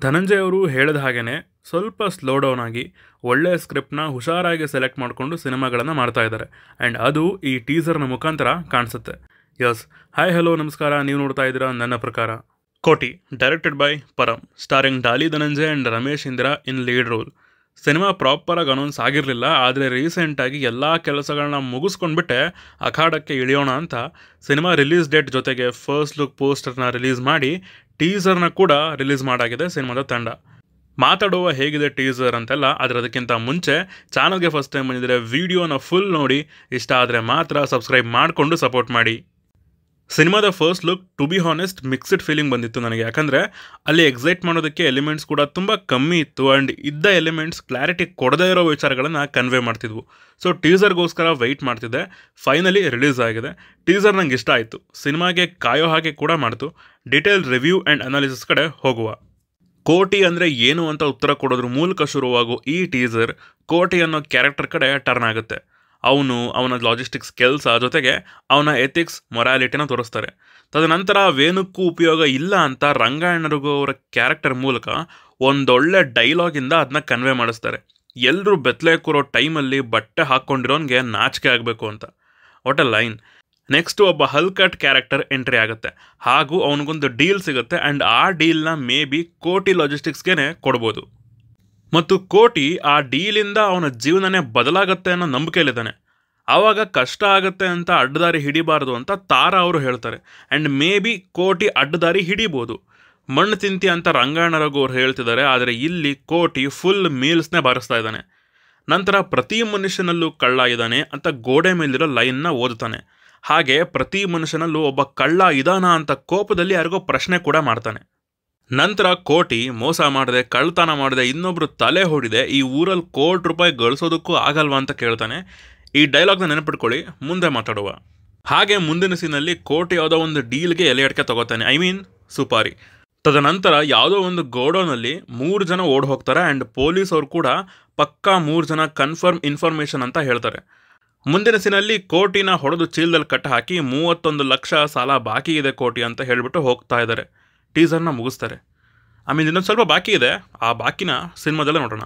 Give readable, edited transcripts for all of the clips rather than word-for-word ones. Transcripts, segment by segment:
ಧನಂಜಯ್ ಅವರು ಹೇಳಿದ ಹಾಗೇನೆ ಸ್ವಲ್ಪ ಸ್ಲೋ ಡೌನ್ ಆಗಿ ಒಳ್ಳೆಯ ಸ್ಕ್ರಿಪ್ಟ್ನ ಹುಷಾರಾಗಿ ಸೆಲೆಕ್ಟ್ ಮಾಡಿಕೊಂಡು ಸಿನಿಮಾಗಳನ್ನು ಮಾಡ್ತಾ ಇದ್ದಾರೆ. ಆ್ಯಂಡ್ ಅದು ಈ ಟೀಸರ್ನ ಮುಖಾಂತರ ಕಾಣಿಸುತ್ತೆ. ಯಸ್, ಹಾಯ್ ಹಲೋ ನಮಸ್ಕಾರ, ನೀವು ನೋಡ್ತಾ ಇದ್ದೀರಾ ನನ್ನ ಪ್ರಕಾರ. Kotee, directed by Param, starring Dolly Dhananjay and Ramesh Indira in lead role. Cinema ಪ್ರಾಪರಾಗಿ ಅನೌನ್ಸ್ ಆಗಿರಲಿಲ್ಲ, ಆದರೆ ರೀಸೆಂಟಾಗಿ ಎಲ್ಲ ಕೆಲಸಗಳನ್ನ ಮುಗಿಸ್ಕೊಂಡ್ಬಿಟ್ಟೆ ಅಖಾಡಕ್ಕೆ ಇಳಿಯೋಣ ಅಂತ ಸಿನಿಮಾ ರಿಲೀಸ್ ಡೇಟ್ ಜೊತೆಗೆ ಫಸ್ಟ್ ಲುಕ್ ಪೋಸ್ಟರ್ನ ರಿಲೀಸ್ ಮಾಡಿ ಟೀಸರ್ನ ಕೂಡ ರಿಲೀಸ್ ಮಾಡಾಗಿದೆ ಸಿನಿಮಾದ ತಂಡ. ಮಾತಾಡುವ ಹೇಗಿದೆ ಟೀಸರ್ ಅಂತೆಲ್ಲ, ಆದರೆ ಅದಕ್ಕಿಂತ ಮುಂಚೆ ಚಾನಲ್ಗೆ ಫಸ್ಟ್ ಟೈಮ್ ಬಂದಿದ್ದರೆ ವಿಡಿಯೋನ ಫುಲ್ ನೋಡಿ, ಇಷ್ಟ ಆದರೆ ಮಾತ್ರ ಸಬ್ಸ್ಕ್ರೈಬ್ ಮಾಡಿಕೊಂಡು ಸಪೋರ್ಟ್ ಮಾಡಿ. ಸಿನಿಮಾದ first look to be honest mixed feeling ಬಂದಿತ್ತು ನನಗೆ, ಯಾಕಂದರೆ ಅಲ್ಲಿ ಎಕ್ಸೈಟ್ ಮಾಡೋದಕ್ಕೆ ಎಲಿಮೆಂಟ್ಸ್ ಕೂಡ ತುಂಬ ಕಮ್ಮಿ ಇತ್ತು. ಆ್ಯಂಡ್ ಇದ್ದ ಎಲಿಮೆಂಟ್ಸ್ ಕ್ಲಾರಿಟಿ ಕೊಡದೇ ಇರೋ ವಿಚಾರಗಳನ್ನು ಕನ್ವೆ ಮಾಡ್ತಿದ್ವು. ಸೊ ಟೀಸರ್ಗೋಸ್ಕರ ವೆಯ್ಟ್ ಮಾಡ್ತಿದ್ದೆ. ಫೈನಲಿ ರಿಲೀಸ್ ಆಗಿದೆ. ಟೀಸರ್ ನಂಗೆ ಇಷ್ಟ ಆಯಿತು, ಸಿನಿಮಾಗೆ ಕಾಯೋ ಹಾಗೆ ಕೂಡ ಮಾಡ್ತು. ಡೀಟೇಲ್ ರಿವ್ಯೂ ಆ್ಯಂಡ್ ಅನಾಲಿಸಿಸ್ ಕಡೆ ಹೋಗುವ. ಕೋಟಿ ಅಂದರೆ ಏನು ಅಂತ ಉತ್ತರ ಕೊಡೋದ್ರ ಮೂಲಕ ಶುರುವಾಗೋ ಈ ಟೀಸರ್ ಕೋಟಿ ಅನ್ನೋ ಕ್ಯಾರೆಕ್ಟರ್ ಕಡೆ ಟರ್ನ್ ಆಗುತ್ತೆ. ಅವನ ಲಾಜಿಸ್ಟಿಕ್ಸ್ ಕೆಲಸ ಜೊತೆಗೆ ಅವನ ಎಥಿಕ್ಸ್ ಮೊರಾಲಿಟಿನ ತೋರಿಸ್ತಾರೆ. ತದನಂತರ ವೇಣುಕ್ಕೂ ಉಪಯೋಗ ಇಲ್ಲ ಅಂತ ರಂಗಾಯಣರಿಗೂ ಅವರ ಕ್ಯಾರೆಕ್ಟರ್ ಮೂಲಕ ಒಂದೊಳ್ಳೆ ಡೈಲಾಗಿಂದ ಅದನ್ನ ಕನ್ವೆ ಮಾಡಿಸ್ತಾರೆ. ಎಲ್ಲರೂ ಬೆತ್ತಲೆ ಕೂರೋ ಟೈಮಲ್ಲಿ ಬಟ್ಟೆ ಹಾಕ್ಕೊಂಡಿರೋನ್ಗೆ ನಾಚಿಕೆ ಆಗಬೇಕು ಅಂತ. What a line. ನೆಕ್ಸ್ಟು ಒಬ್ಬ ಹಲ್ಕಟ್ ಕ್ಯಾರೆಕ್ಟರ್ ಎಂಟ್ರಿ ಆಗುತ್ತೆ, ಹಾಗೂ ಅವನಿಗೊಂದು ಡೀಲ್ ಸಿಗುತ್ತೆ. ಆ್ಯಂಡ್ ಆ ಡೀಲ್ನ ಮೇ ಬಿ ಕೋಟಿ ಲಾಜಿಸ್ಟಿಕ್ಸ್ಗೆ ಕೊಡ್ಬೋದು. ಮತ್ತು ಕೋಟಿ ಆ ಡೀಲಿಂದ ಅವನ ಜೀವನನೇ ಬದಲಾಗತ್ತೆ ಅನ್ನೋ ನಂಬಿಕೆಯಲ್ಲಿದ್ದಾನೆ. ಆವಾಗ ಕಷ್ಟ ಆಗುತ್ತೆ ಅಂತ ಅಡ್ಡದಾರಿ ಹಿಡಿಬಾರ್ದು ಅಂತ ತಾರಾ ಅವರು ಹೇಳ್ತಾರೆ. ಆ್ಯಂಡ್ ಮೇ ಬಿ ಕೋಟಿ ಅಡ್ಡದಾರಿ ಹಿಡಿಬೋದು. ಮಣ್ಣು ತಿಂತಿ ಅಂತ ರಂಗಾಯಣರಘು ಅವ್ರು ಹೇಳ್ತಿದ್ದಾರೆ, ಆದರೆ ಇಲ್ಲಿ ಕೋಟಿ ಫುಲ್ ಮೀಲ್ಸ್ನೇ ಬಾರಿಸ್ತಾ ಇದ್ದಾನೆ. ನಂತರ ಪ್ರತಿ ಮನುಷ್ಯನಲ್ಲೂ ಕಳ್ಳ ಇದ್ದಾನೆ ಅಂತ ಗೋಡೆ ಮೇಲಿರೋ ಲೈನ್ನ ಓದ್ತಾನೆ. ಹಾಗೆ ಪ್ರತಿ ಮನುಷ್ಯನಲ್ಲೂ ಒಬ್ಬ ಕಳ್ಳ ಇದಾನ ಅಂತ ಕೋಪದಲ್ಲಿ ಯಾರಿಗೋ ಪ್ರಶ್ನೆ ಕೂಡ ಮಾಡ್ತಾನೆ. ನಂತರ ಕೋಟಿ ಮೋಸ ಮಾಡದೆ, ಕಳ್ತನ ಮಾಡದೆ, ಇನ್ನೊಬ್ರು ತಲೆ ಹೊಡಿದೆ, ಈ ಊರಲ್ಲಿ ₹1,00,00,000 ಗಳಿಸೋದಕ್ಕೂ ಆಗಲ್ವಾ ಅಂತ ಕೇಳ್ತಾನೆ. ಈ ಡೈಲಾಗ್ನ ನೆನಪಿಟ್ಕೊಳ್ಳಿ, ಮುಂದೆ ಮಾತಾಡುವ. ಹಾಗೆ ಮುಂದಿನ ಸೀನಲ್ಲಿ ಕೋಟಿ ಯಾವುದೋ ಒಂದು ಡೀಲ್ಗೆ ಎಲೆ ಅಡಿಕೆ ತಗೋತಾನೆ, ಐ ಮೀನ್ ಸುಪಾರಿ. ತದನಂತರ ಯಾವುದೋ ಒಂದು ಗೋಡೌನಲ್ಲಿ 3 ಜನ ಓಡ್ ಹೋಗ್ತಾರೆ. ಆ್ಯಂಡ್ ಪೊಲೀಸ್ ಅವ್ರು ಕೂಡ ಪಕ್ಕಾ 3 ಜನ ಕನ್ಫರ್ಮ್ ಇನ್ಫಾರ್ಮೇಷನ್ ಅಂತ ಹೇಳ್ತಾರೆ. ಮುಂದಿನ ಸೀನಲ್ಲಿ ಕೋಟಿನ ಹೊಡೆದು ಚೀಲದಲ್ಲಿ ಕಟ್ಟ ಹಾಕಿ 31 ಲಕ್ಷ ಸಾಲ ಬಾಕಿ ಇದೆ ಕೋಟಿ ಅಂತ ಹೇಳಿಬಿಟ್ಟು ಹೋಗ್ತಾ ಇದ್ದಾರೆ. ಟೀಸರ್ನ ಮುಗಿಸ್ತಾರೆ. ಆಮೇಲೆ ಇನ್ನೊಂದು ಸ್ವಲ್ಪ ಬಾಕಿ ಇದೆ, ಆ ಬಾಕಿನ ಸಿನಿಮಾದಲ್ಲೇ ನೋಡೋಣ.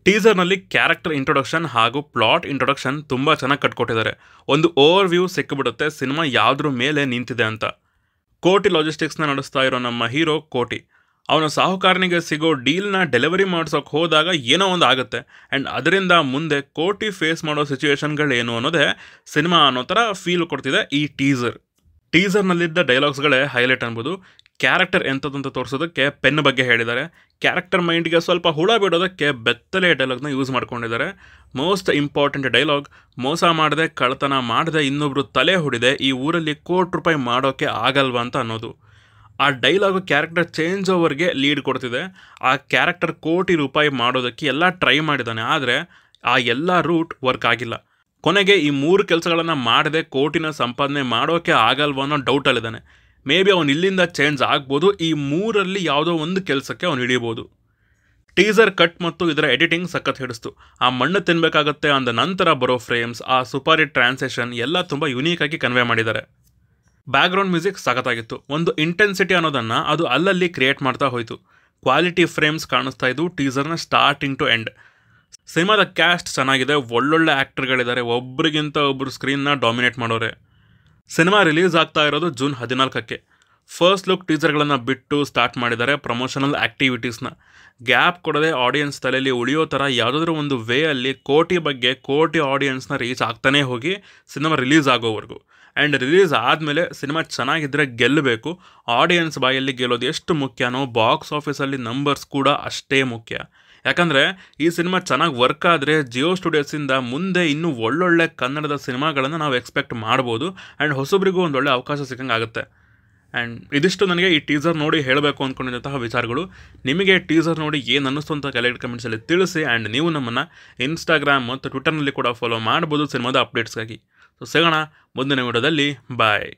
ಟೀಸರ್ನಲ್ಲಿ ಕ್ಯಾರೆಕ್ಟರ್ ಇಂಟ್ರೊಡಕ್ಷನ್ ಹಾಗೂ ಪ್ಲಾಟ್ ಇಂಟ್ರೊಡಕ್ಷನ್ ತುಂಬ ಚೆನ್ನಾಗಿ ಕಟ್ಕೊಟ್ಟಿದ್ದಾರೆ. ಒಂದು ಓವರ್ ವ್ಯೂ ಸಿಕ್ಕಿಬಿಡುತ್ತೆ ಸಿನಿಮಾ ಯಾವುದ್ರ ಮೇಲೆ ನಿಂತಿದೆ ಅಂತ. ಕೋಟಿ ಲಾಜಿಸ್ಟಿಕ್ಸ್ನ ನಡೆಸ್ತಾ ಇರೋ ನಮ್ಮ ಹೀರೋ ಕೋಟಿ, ಅವನ ಸಾಹುಕಾರನಿಗೆ ಸಿಗೋ ಡೀಲ್ನ ಡೆಲಿವರಿ ಮಾಡ್ಸೋಕೆ ಹೋದಾಗ ಏನೋ ಒಂದು ಆಗುತ್ತೆ. ಆ್ಯಂಡ್ ಅದರಿಂದ ಮುಂದೆ ಕೋಟಿ ಫೇಸ್ ಮಾಡೋ ಸಿಚುವೇಶನ್ಗಳೇನು ಅನ್ನೋದೇ ಸಿನಿಮಾ ಅನ್ನೋ ಥರ ಫೀಲ್ ಕೊಡ್ತಿದೆ ಈ ಟೀಸರ್ನಲ್ಲಿದ್ದ ಡೈಲಾಗ್ಸ್ಗಳೇ ಹೈಲೈಟ್ ಅನ್ಬೋದು. ಕ್ಯಾರೆಕ್ಟರ್ ಎಂಥದ್ದು ತೋರಿಸೋದಕ್ಕೆ ಪೆನ್ ಬಗ್ಗೆ ಹೇಳಿದ್ದಾರೆ. ಕ್ಯಾರೆಕ್ಟರ್ ಮೈಂಡ್ಗೆ ಸ್ವಲ್ಪ ಹುಳ ಬಿಡೋದಕ್ಕೆ ಬೆತ್ತಲೆ ಡೈಲಾಗ್ನ ಯೂಸ್ ಮಾಡ್ಕೊಂಡಿದ್ದಾರೆ. ಮೋಸ್ಟ್ ಇಂಪಾರ್ಟೆಂಟ್ ಡೈಲಾಗ್, ಮೋಸ ಮಾಡದೆ, ಕಳ್ತನ ಮಾಡದೆ, ಇನ್ನೊಬ್ರು ತಲೆ ಹೊಡಿದೆ, ಈ ಊರಲ್ಲಿ ₹1,00,00,000 ಮಾಡೋಕ್ಕೆ ಆಗಲ್ವಾ ಅಂತ ಅನ್ನೋದು. ಆ ಡೈಲಾಗು ಕ್ಯಾರೆಕ್ಟರ್ ಚೇಂಜ್ ಓವರ್ಗೆ ಲೀಡ್ ಕೊಡ್ತಿದೆ. ಆ ಕ್ಯಾರೆಕ್ಟರ್ ₹1,00,00,000 ಮಾಡೋದಕ್ಕೆ ಎಲ್ಲ ಟ್ರೈ ಮಾಡಿದ್ದಾನೆ, ಆದರೆ ಆ ಎಲ್ಲ ರೂಟ್ ವರ್ಕ್ ಆಗಿಲ್ಲ. ಕೊನೆಗೆ ಈ 3 ಕೆಲಸಗಳನ್ನು ಮಾಡದೆ ಕೋಟಿನ ಸಂಪಾದನೆ ಮಾಡೋಕ್ಕೆ ಆಗಲ್ವ ಅನ್ನೋ ಡೌಟಲ್ಲಿದ್ದಾನೆ. ಮೇ ಬಿ ಅವನು ಇಲ್ಲಿಂದ ಚೇಂಜ್ ಆಗ್ಬೋದು. ಈ 3ರಲ್ಲಿ ಯಾವುದೋ ಒಂದು ಕೆಲಸಕ್ಕೆ ಅವನು ಹಿಡಿಯಬಹುದು. ಟೀಸರ್ ಕಟ್ ಮತ್ತು ಇದರ ಎಡಿಟಿಂಗ್ ಸಖತ್ ಹಿಡಿಸ್ತು. ಆ ಮಣ್ಣು ತಿನ್ನಬೇಕಾಗತ್ತೆ ಅಂದ ನಂತರ ಬರೋ ಫ್ರೇಮ್ಸ್, ಆ ಸುಪಾರಿ ಟ್ರಾನ್ಸೇಷನ್ ಎಲ್ಲ ತುಂಬ ಯುನೀಕಾಗಿ ಕನ್ವೆ ಮಾಡಿದ್ದಾರೆ. ಬ್ಯಾಕ್ಗ್ರೌಂಡ್ ಮ್ಯೂಸಿಕ್ ಸಖತ್ತಾಗಿತ್ತು. ಒಂದು ಇಂಟೆನ್ಸಿಟಿ ಅನ್ನೋದನ್ನು ಅದು ಅಲ್ಲಲ್ಲಿ ಕ್ರಿಯೇಟ್ ಮಾಡ್ತಾ ಹೋಯಿತು. ಕ್ವಾಲಿಟಿ ಫ್ರೇಮ್ಸ್ ಕಾಣಿಸ್ತಾ ಇದ್ದು ಟೀಸರ್ನ ಸ್ಟಾರ್ಟಿಂಗ್ ಟು ಎಂಡ್. ಸಿನಿಮಾದ ಕ್ಯಾಸ್ಟ್ ಚೆನ್ನಾಗಿದೆ, ಒಳ್ಳೊಳ್ಳೆ ಆ್ಯಕ್ಟರ್ಗಳಿದ್ದಾರೆ, ಒಬ್ರಿಗಿಂತ ಒಬ್ಬರು ಸ್ಕ್ರೀನ್ನ ಡಾಮಿನೇಟ್ ಮಾಡೋರೆ. ಸಿನಿಮಾ ರಿಲೀಸ್ ಆಗ್ತಾ ಇರೋದು ಜೂನ್ 14ಕ್ಕೆ. ಫಸ್ಟ್ ಲುಕ್ ಟೀಸರ್ಗಳನ್ನು ಬಿಟ್ಟು ಸ್ಟಾರ್ಟ್ ಮಾಡಿದ್ದಾರೆ ಪ್ರಮೋಷನಲ್ ಆ್ಯಕ್ಟಿವಿಟೀಸ್ನ. ಗ್ಯಾಪ್ ಕೊಡದೆ ಆಡಿಯನ್ಸ್ ತಲೆಯಲ್ಲಿ ಉಳಿಯೋ ಥರ ಯಾವುದಾದ್ರೂ ಒಂದು ವೇಯಲ್ಲಿ ಕೋಟಿ ಬಗ್ಗೆ ಕೋಟಿ ಆಡಿಯನ್ಸ್ನ ರೀಚ್ ಆಗ್ತಾನೇ ಹೋಗಿ ಸಿನಿಮಾ ರಿಲೀಸ್ ಆಗೋವರೆಗೂ. ಆ್ಯಂಡ್ ರಿಲೀಸ್ ಆದಮೇಲೆ ಸಿನಿಮಾ ಚೆನ್ನಾಗಿದ್ದರೆ ಗೆಲ್ಲಬೇಕು. ಆಡಿಯನ್ಸ್ ಬಾಯಲ್ಲಿ ಗೆಲ್ಲೋದು ಎಷ್ಟು ಮುಖ್ಯನೋ ಬಾಕ್ಸ್ ಆಫೀಸಲ್ಲಿ ನಂಬರ್ಸ್ ಕೂಡ ಅಷ್ಟೇ ಮುಖ್ಯ. ಯಾಕಂದರೆ ಈ ಸಿನಿಮಾ ಚೆನ್ನಾಗಿ ವರ್ಕ್ ಆದರೆ ಜಿಯೋ ಸ್ಟುಡಿಯೋಸಿಂದ ಮುಂದೆ ಇನ್ನೂ ಒಳ್ಳೊಳ್ಳೆ ಕನ್ನಡದ ಸಿನಿಮಾಗಳನ್ನು ನಾವು ಎಕ್ಸ್ಪೆಕ್ಟ್ ಮಾಡ್ಬೋದು. ಆ್ಯಂಡ್ ಹೊಸಬ್ರಿಗೂ ಒಂದೊಳ್ಳೆ ಅವಕಾಶ ಸಿಕ್ಕಂಗೆ ಆಗುತ್ತೆ. ಆ್ಯಂಡ್ ಇದಿಷ್ಟು ನನಗೆ ಈ ಟೀಸರ್ ನೋಡಿ ಹೇಳಬೇಕು ಅಂದ್ಕೊಂಡಿದ್ದಂತಹ ವಿಚಾರಗಳು. ನಿಮಗೆ ಟೀಸರ್ ನೋಡಿ ಏನು ಅನ್ನಿಸ್ತು ಅಂತ ಕೆಳಗಡೆ ಕಮೆಂಟ್ಸಲ್ಲಿ ತಿಳಿಸಿ. ಆ್ಯಂಡ್ ನೀವು ನಮ್ಮನ್ನು ಇನ್ಸ್ಟಾಗ್ರಾಮ್ ಮತ್ತು ಟ್ವಿಟರ್ನಲ್ಲಿ ಕೂಡ ಫಾಲೋ ಮಾಡ್ಬೋದು ಸಿನಿಮಾದ ಅಪ್ಡೇಟ್ಸ್ಗಾಗಿ. ಸೊ ಸಿಗೋಣ ಮುಂದಿನ ವಿಡಿಯೋದಲ್ಲಿ. ಬಾಯ್.